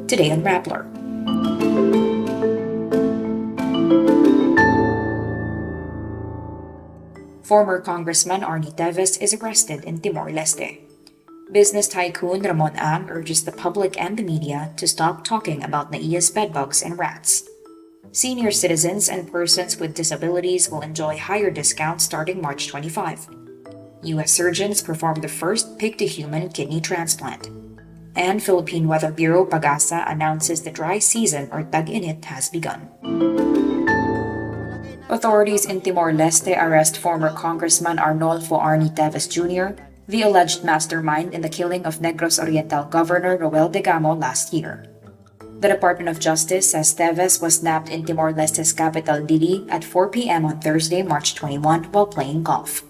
Today on Rappler. Former Congressman Arnie Teves is arrested in Timor-Leste. Business tycoon Ramon Ang urges the public and the media to stop talking about NAIA's bedbugs and rats. Senior citizens and persons with disabilities will enjoy higher discounts starting March 25. U.S. surgeons performed the first pig-to-human kidney transplant. And Philippine Weather Bureau Pag-asa announces the dry season or tag-init has begun. Authorities in Timor-Leste arrest former Congressman Arnie Teves Jr., the alleged mastermind in the killing of Negros Oriental Governor Roel Degamo last year. The Department of Justice says Teves was nabbed in Timor-Leste's capital Dili at 4 p.m. on Thursday, March 21, while playing golf.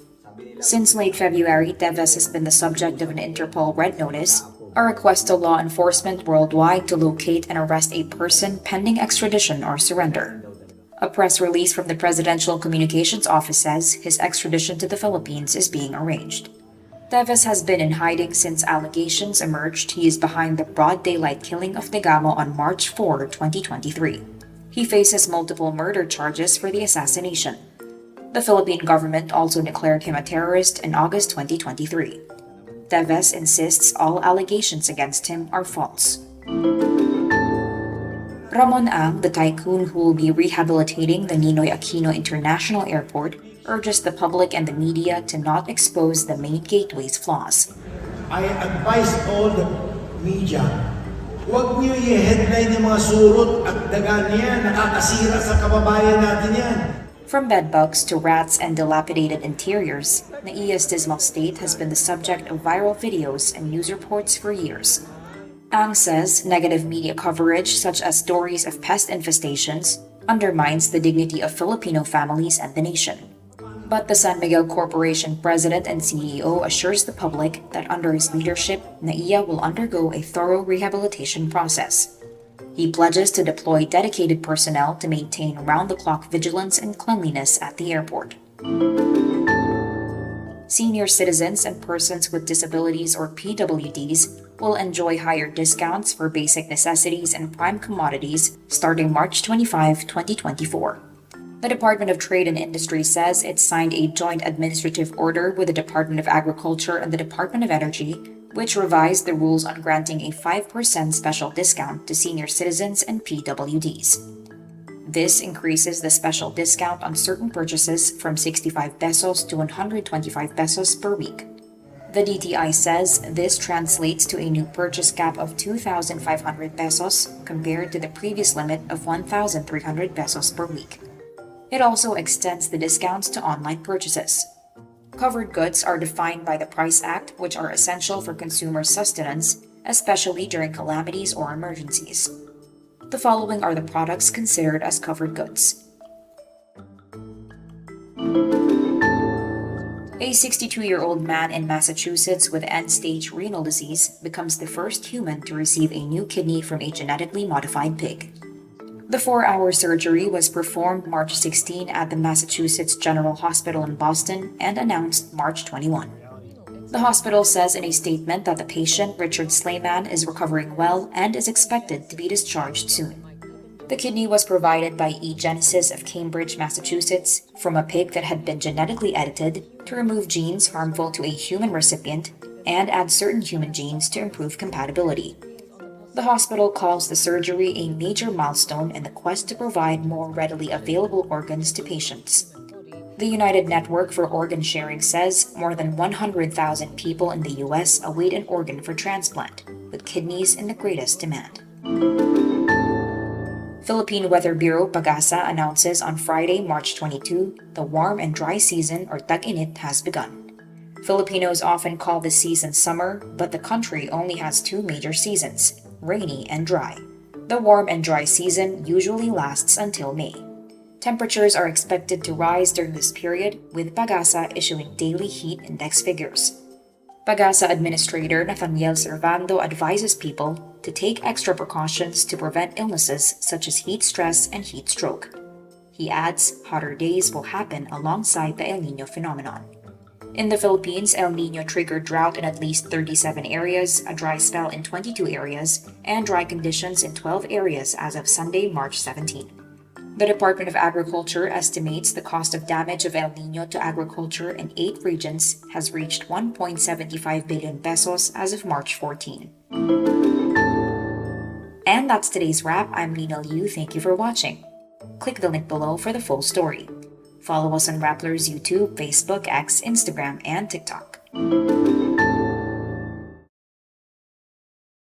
Since late February, Teves has been the subject of an Interpol Red Notice, a request to law enforcement worldwide to locate and arrest a person pending extradition or surrender. A press release from the Presidential Communications Office says his extradition to the Philippines is being arranged. Teves has been in hiding since allegations emerged he is behind the broad daylight killing of Degamo on March 4, 2023. He faces multiple murder charges for the assassination. The Philippine government also declared him a terrorist in August 2023. Teves insists all allegations against him are false. Ramon Ang, the tycoon who will be rehabilitating the Ninoy Aquino International Airport, urges the public and the media to not expose the main gateway's flaws. I advise all the media, huwag niyo i-headline yung mga surot at daga niya, nakakasira sa kababayan natin yan. From bedbugs to rats and dilapidated interiors, NAIA's dismal state has been the subject of viral videos and news reports for years. Ang says negative media coverage, such as stories of pest infestations, undermines the dignity of Filipino families and the nation. But the San Miguel Corporation president and CEO assures the public that under his leadership, NAIA will undergo a thorough rehabilitation process. He pledges to deploy dedicated personnel to maintain round-the-clock vigilance and cleanliness at the airport. Senior citizens and persons with disabilities or PWDs will enjoy higher discounts for basic necessities and prime commodities starting March 25, 2024. The Department of Trade and Industry says it signed a joint administrative order with the Department of Agriculture and the Department of Energy, which revised the rules on granting a 5% special discount to senior citizens and PWDs. This increases the special discount on certain purchases from 65 pesos to 125 pesos per week. The DTI says this translates to a new purchase cap of 2,500 pesos compared to the previous limit of 1,300 pesos per week. It also extends the discounts to online purchases. Covered goods are defined by the Price Act, which are essential for consumer sustenance, especially during calamities or emergencies. The following are the products considered as covered goods. A 62-year-old man in Massachusetts with end-stage renal disease becomes the first human to receive a new kidney from a genetically modified pig. The 4-hour surgery was performed March 16 at the Massachusetts General Hospital in Boston and announced March 21. The hospital says in a statement that the patient, Richard Slayman, is recovering well and is expected to be discharged soon. The kidney was provided by eGenesis of Cambridge, Massachusetts, from a pig that had been genetically edited to remove genes harmful to a human recipient and add certain human genes to improve compatibility. The hospital calls the surgery a major milestone in the quest to provide more readily available organs to patients. The United Network for Organ Sharing says more than 100,000 people in the U.S. await an organ for transplant, with kidneys in the greatest demand. Philippine Weather Bureau Pag-asa announces on Friday, March 22, the warm and dry season or tag-init has begun. Filipinos often call this season summer, but the country only has two major seasons, rainy and dry. The warm and dry season usually lasts until May. Temperatures are expected to rise during this period, with Pag-asa issuing daily heat index figures. Pag-asa Administrator Nathaniel Servando advises people to take extra precautions to prevent illnesses such as heat stress and heat stroke. He adds hotter days will happen alongside the El Niño phenomenon. In the Philippines, El Niño triggered drought in at least 37 areas, a dry spell in 22 areas, and dry conditions in 12 areas as of Sunday, March 17. The Department of Agriculture estimates the cost of damage of El Niño to agriculture in 8 regions has reached 1.75 billion pesos as of March 14. And that's today's wrap. I'm Niño Liu. Thank you for watching. Click the link below for the full story. Follow us on Rappler's YouTube, Facebook, X, Instagram, and TikTok.